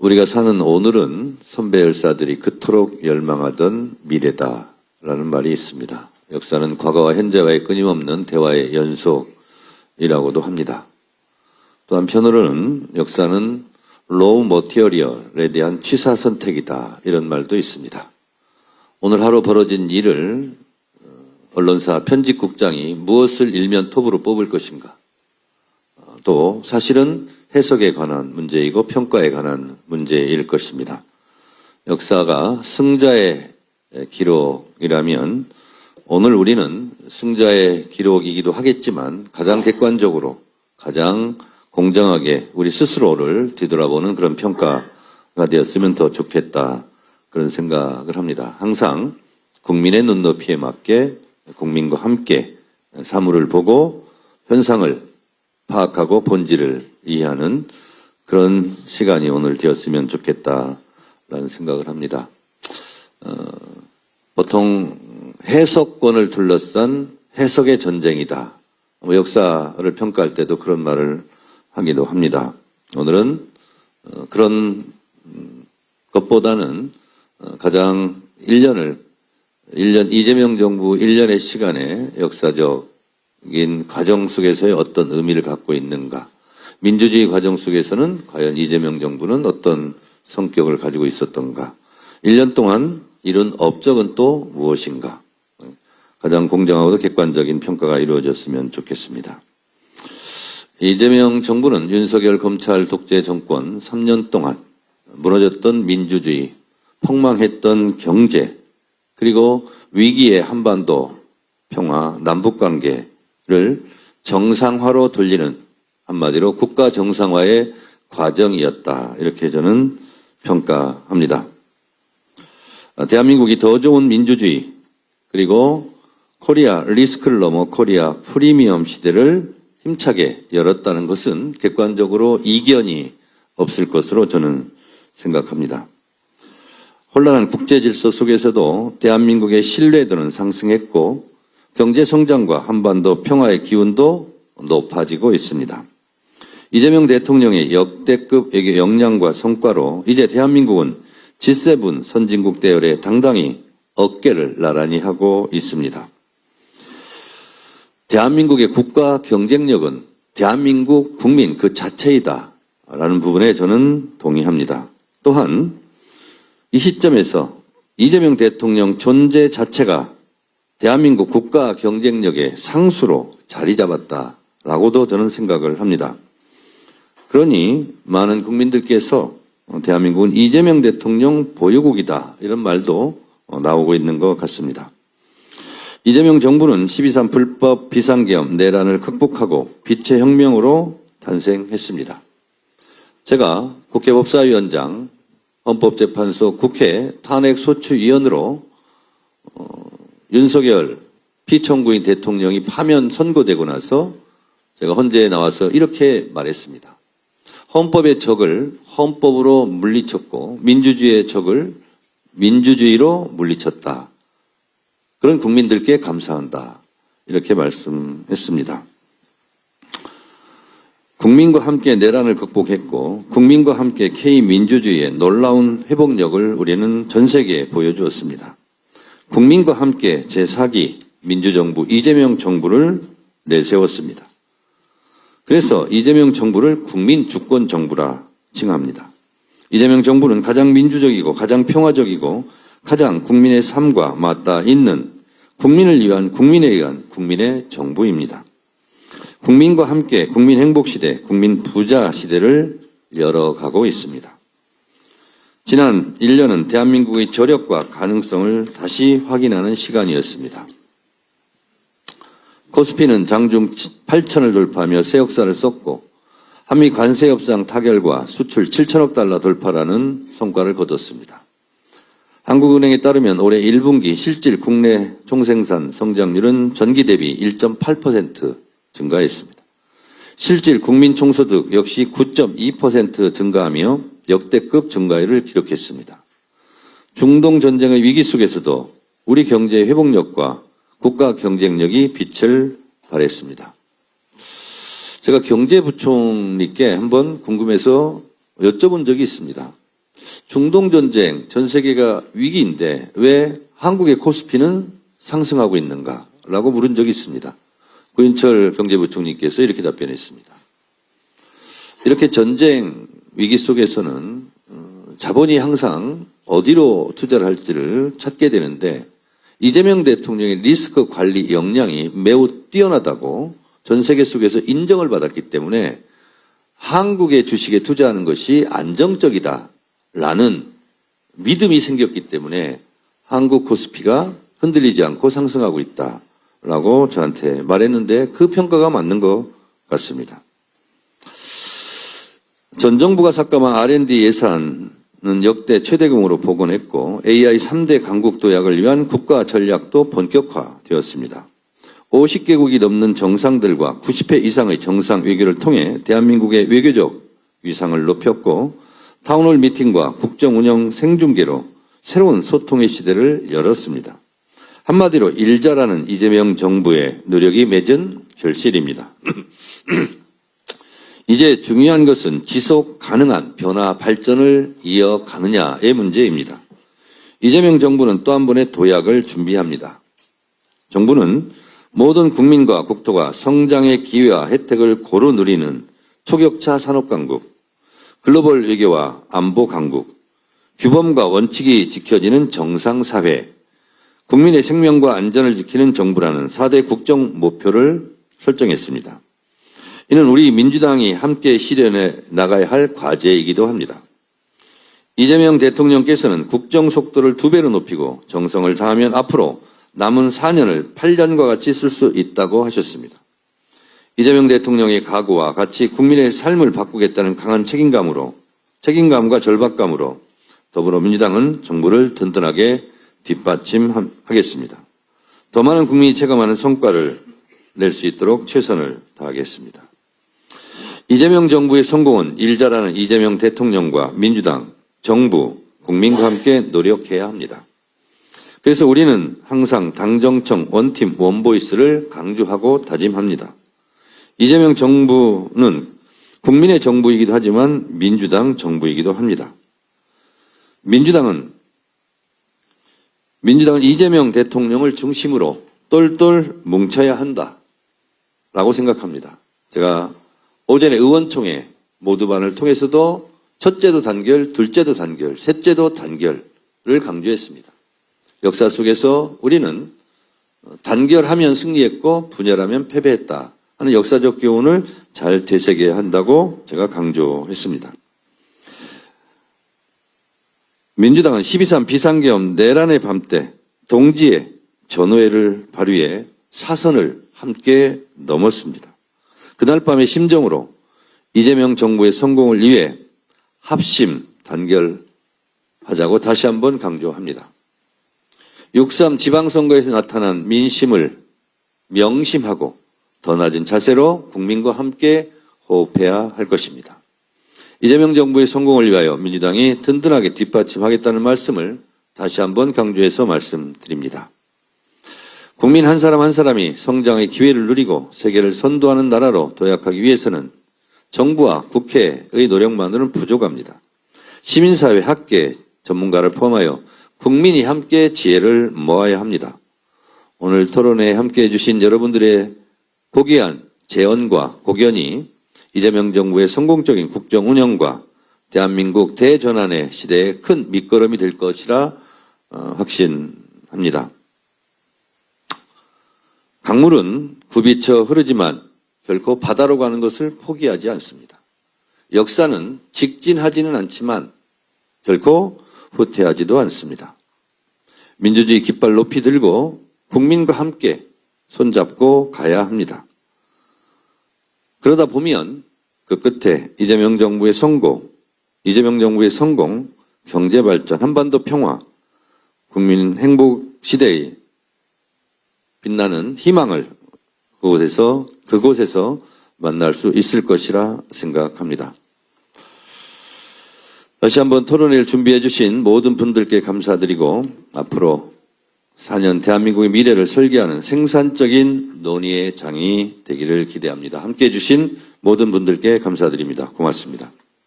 우리가 사는 오늘은 선배 열사들이 그토록 열망하던 미래다라는 말이 있습니다. 역사는 과거와 현재와의 끊임없는 대화의 연속이라고도 합니다. 또 한편으로는 역사는 로우 머티리얼에 대한 취사 선택이다, 이런 말도 있습니다. 오늘 하루 벌어진 일을 언론사 편집국장이 무엇을 일면 톱으로 뽑을 것인가, 또 사실은 해석에 관한 문제이고 평가에 관한 문제일 것입니다. 역사가 승자의 기록이라면 오늘 우리는 승자의 기록이기도 하겠지만 가장 객관적으로, 가장 공정하게 우리 스스로를 뒤돌아보는 그런 평가가 되었으면 더 좋겠다, 그런 생각을 합니다. 항상 국민의 눈높이에 맞게 국민과 함께 사물을 보고 현상을 파악하고 본질을 이해하는 그런 시간이 오늘 되었으면 좋겠다라는 생각을 합니다. 보통 해석권을 둘러싼 해석의 전쟁이다, 역사를 평가할 때도 그런 말을 하기도 합니다. 오늘은 그런 것보다는 가장 1년 이재명 정부 1년의 시간에 역사적인 과정 속에서의 어떤 의미를 갖고 있는가, 민주주의 과정 속에서는 과연 이재명 정부는 어떤 성격을 가지고 있었던가, 1년 동안 이룬 업적은 또 무엇인가, 가장 공정하고도 객관적인 평가가 이루어졌으면 좋겠습니다. 이재명 정부는 윤석열 검찰 독재 정권 3년 동안 무너졌던 민주주의, 폭망했던 경제, 그리고 위기의 한반도 평화, 남북관계를 정상화로 돌리는, 한마디로 국가 정상화의 과정이었다, 이렇게 저는 평가합니다. 대한민국이 더 좋은 민주주의, 그리고 코리아 리스크를 넘어 코리아 프리미엄 시대를 힘차게 열었다는 것은 객관적으로 이견이 없을 것으로 저는 생각합니다. 혼란한 국제 질서 속에서도 대한민국의 신뢰도는 상승했고 경제 성장과 한반도 평화의 기운도 높아지고 있습니다. 이재명 대통령의 역대급 외교 역량과 성과로 이제 대한민국은 G7 선진국 대열에 당당히 어깨를 나란히 하고 있습니다. 대한민국의 국가 경쟁력은 대한민국 국민 그 자체이다 라는 부분에 저는 동의합니다. 또한 이 시점에서 이재명 대통령 존재 자체가 대한민국 국가 경쟁력의 상수로 자리 잡았다라고도 저는 생각을 합니다. 그러니 많은 국민들께서 대한민국은 이재명 대통령 보유국이다, 이런 말도 나오고 있는 것 같습니다. 이재명 정부는 12.3 불법 비상계엄 내란을 극복하고 빛의 혁명으로 탄생했습니다. 제가 국회 법사위원장, 헌법재판소 국회 탄핵소추위원으로 윤석열 피청구인 대통령이 파면 선고되고 나서 제가 헌재에 나와서 이렇게 말했습니다. 헌법의 적을 헌법으로 물리쳤고 민주주의의 적을 민주주의로 물리쳤다. 그런 국민들께 감사한다, 이렇게 말씀했습니다. 국민과 함께 내란을 극복했고 국민과 함께 K민주주의의 놀라운 회복력을 우리는 전 세계에 보여주었습니다. 국민과 함께 제4기 민주정부 이재명 정부를 내세웠습니다. 그래서 이재명 정부를 국민주권정부라 칭합니다. 이재명 정부는 가장 민주적이고 가장 평화적이고 가장 국민의 삶과 맞닿아 있는 국민을 위한 국민에 의한 국민의 정부입니다. 국민과 함께 국민 행복 시대, 국민 부자 시대를 열어가고 있습니다. 지난 1년은 대한민국의 저력과 가능성을 다시 확인하는 시간이었습니다. 코스피는 장중 8천을 돌파하며 새 역사를 썼고 한미 관세 협상 타결과 수출 7천억 달러 돌파라는 성과를 거뒀습니다. 한국은행에 따르면 올해 1분기 실질 국내 총생산 성장률은 전기 대비 1.8% 증가했습니다. 실질 국민 총소득 역시 9.2% 증가하며 역대급 증가율을 기록했습니다. 중동 전쟁의 위기 속에서도 우리 경제의 회복력과 국가 경쟁력이 빛을 발했습니다. 제가 경제부총리께 한번 궁금해서 여쭤본 적이 있습니다. 중동전쟁, 전 세계가 위기인데 왜 한국의 코스피는 상승하고 있는가라고 물은 적이 있습니다. 고인철 경제부총리께서 이렇게 답변했습니다. 이렇게 전쟁 위기 속에서는 자본이 항상 어디로 투자를 할지를 찾게 되는데 이재명 대통령의 리스크 관리 역량이 매우 뛰어나다고 전 세계 속에서 인정을 받았기 때문에 한국의 주식에 투자하는 것이 안정적이다라는 믿음이 생겼기 때문에 한국 코스피가 흔들리지 않고 상승하고 있다라고 저한테 말했는데 그 평가가 맞는 것 같습니다. 전 정부가 삭감한 R&D 예산은 역대 최대금으로 복원했고 AI 3대 강국 도약을 위한 국가 전략도 본격화되었습니다. 50개국이 넘는 정상들과 90회 이상의 정상 외교를 통해 대한민국의 외교적 위상을 높였고 타운홀 미팅과 국정 운영 생중계로 새로운 소통의 시대를 열었습니다. 한마디로 일 잘하는 이재명 정부의 노력이 맺은 결실입니다. 이제 중요한 것은 지속 가능한 변화 발전을 이어가느냐의 문제입니다. 이재명 정부는 또 한 번의 도약을 준비합니다. 정부는 모든 국민과 국토가 성장의 기회와 혜택을 고루 누리는 초격차 산업강국, 글로벌 외교와 안보 강국, 규범과 원칙이 지켜지는 정상사회, 국민의 생명과 안전을 지키는 정부라는 4대 국정 목표를 설정했습니다. 이는 우리 민주당이 함께 실현해 나가야 할 과제이기도 합니다. 이재명 대통령께서는 국정 속도를 2배로 높이고 정성을 다하면 앞으로 남은 4년을 8년과 같이 쓸 수 있다고 하셨습니다. 이재명 대통령의 각오와 같이 국민의 삶을 바꾸겠다는 강한 책임감과 절박감으로 더불어민주당은 정부를 든든하게 뒷받침하겠습니다. 더 많은 국민이 체감하는 성과를 낼 수 있도록 최선을 다하겠습니다. 이재명 정부의 성공은 일 잘하는 이재명 대통령과 민주당, 정부, 국민과 함께 노력해야 합니다. 그래서 우리는 항상 당정청 원팀 원보이스를 강조하고 다짐합니다. 이재명 정부는 국민의 정부이기도 하지만 민주당 정부이기도 합니다. 민주당은 이재명 대통령을 중심으로 똘똘 뭉쳐야 한다라고 생각합니다. 제가 오전에 의원총회 모두반을 통해서도 첫째도 단결, 둘째도 단결, 셋째도 단결을 강조했습니다. 역사 속에서 우리는 단결하면 승리했고 분열하면 패배했다 하는 역사적 교훈을 잘 되새겨야 한다고 제가 강조했습니다. 민주당은 12.3 비상계엄 내란의 밤 때 동지의 전우회를 발휘해 사선을 함께 넘었습니다. 그날 밤의 심정으로 이재명 정부의 성공을 위해 합심 단결하자고 다시 한번 강조합니다. 6.3 지방선거에서 나타난 민심을 명심하고 더 낮은 자세로 국민과 함께 호흡해야 할 것입니다. 이재명 정부의 성공을 위하여 민주당이 든든하게 뒷받침하겠다는 말씀을 다시 한번 강조해서 말씀드립니다. 국민 한 사람 한 사람이 성장의 기회를 누리고 세계를 선도하는 나라로 도약하기 위해서는 정부와 국회의 노력만으로는 부족합니다. 시민사회, 학계, 전문가를 포함하여 국민이 함께 지혜를 모아야 합니다. 오늘 토론회에 함께해 주신 여러분들의 고귀한 재언과 고견이 이재명 정부의 성공적인 국정 운영과 대한민국 대전환의 시대에 큰 밑거름이 될 것이라 확신합니다. 강물은 굽이쳐 흐르지만 결코 바다로 가는 것을 포기하지 않습니다. 역사는 직진하지는 않지만 결코 후퇴하지도 않습니다. 민주주의 깃발 높이 들고 국민과 함께 손잡고 가야 합니다. 그러다 보면 그 끝에 이재명 정부의 성공, 경제 발전, 한반도 평화, 국민 행복 시대의 빛나는 희망을 그곳에서 만날 수 있을 것이라 생각합니다. 다시 한번 토론회를 준비해 주신 모든 분들께 감사드리고 앞으로 4년 대한민국의 미래를 설계하는 생산적인 논의의 장이 되기를 기대합니다. 함께해 주신 모든 분들께 감사드립니다. 고맙습니다.